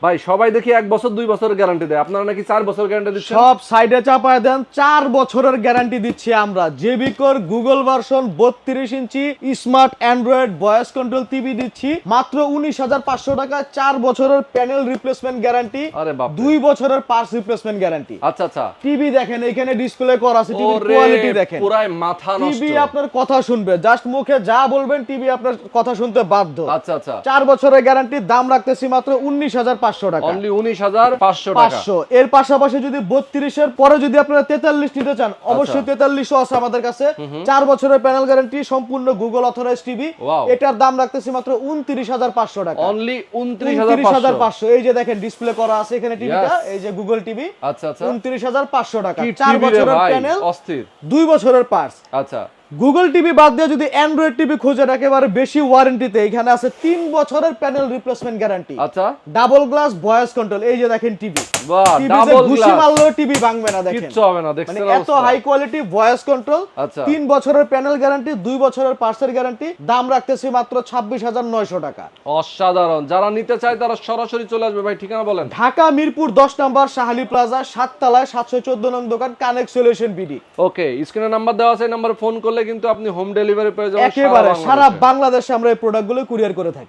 ভাই সবাই দেখি 1 বছর 2 বছরের গ্যারান্টি দেয়, আপনারা নাকি 4 বছর গ্যারান্টি দিচ্ছেন? সব সাইডে চাপায় দেন, 4 বছরের গ্যারান্টি দিচ্ছি আমরা। জেবিকোর Google version 32 inch smart Android voice control TV দিচ্ছি মাত্র 19,500 টাকা। 4 বছরের প্যানেল রিপ্লেসমেন্ট গ্যারান্টি, আরে বাপ রে। 2 বছরের পার্টস রিপ্লেসমেন্ট গ্যারান্টি। আচ্ছা আচ্ছা, টিভি দেখেন এখানে ডিসপ্লে করা আছে, টিভির ওরে কোয়ালিটি দেখেন, পুরাই মাথা নষ্ট। টিভি আপনার কথা শুনবে, জাস্ট মুখে যা বলবেন টিভি আপনার কথা শুনতে বাধ্য। আচ্ছা আচ্ছা, 4 বছরের গ্যারান্টির দাম রাখতেছি মাত্র 19,500 টাকা। অনলি 19,500 টাকা। 500। এর পাশাপাশি যদি 32 এর পরে যদি আপনারা 43 নিতে চান, অবশ্যই 43 আছে আমাদের কাছে। 4 বছরের প্যানেল গ্যারান্টি, সম্পূর্ণ গুগল অথরাইজড টিভি। Wow. এটার দাম রাখতেছি মাত্র 29,500 টাকা। অনলি 29,500। 29,500। এই যে দেখেন ডিসপ্লে করা আছে এখানে টিভিটা, Yes. এই যে গুগল টিভি। আচ্ছা আচ্ছা, 29,500 টাকা। কি 4 TV রে বছরের ভাই, প্যানেল, অস্থির। 2 বছরের পার্টস। আচ্ছা, গুগল টিভি বাদ দিয়ে যদি অ্যান্ড্রয়েড টিভি খোঁজেন একেবারে বেশি ওয়ারেন্টিতে, এখানে আছে 3 বছরের প্যানেল রিপ্লেসমেন্ট গ্যারান্টি। আচ্ছা, ডাবল গ্লাস ভয়েস কন্ট্রোল। এই যে দেখেন টিভি, বাহ, টিভিতে ডাবল ঘুষি গ্লাস, মারলেও টিভি ভাঙবে না, দেখেন কিচ্ছু হবে না, মানে দেখছেন এত হাই কোয়ালিটি ভয়েস কন্ট্রোল। আচ্ছা। 3 বছরের প্যানেল গ্যারান্টি, 2 বছরের পার্টসের গ্যারান্টি। দাম রাখতেছি মাত্র 26,900 টাকা। অসাধারণ। যারা নিতে চায় তারা সরাসরি চলে আসবে। ভাই ঠিকানা বলেন। ঢাকা মিরপুর 10 নম্বর শাহালি প্লাজা 7 তলায় 714 নং দোকান, কানেক্ট সলিউশন বিডি। ওকে, স্ক্রিনে নাম্বার দেওয়া আছে, এই নাম্বারে ফোন করলে কিন্তু আপনি হোম ডেলিভারি পেয়ে যাবেন একেবারে সারা বাংলাদেশে আমরা এই প্রোডাক্টগুলো কুরিয়ার করে থাকি।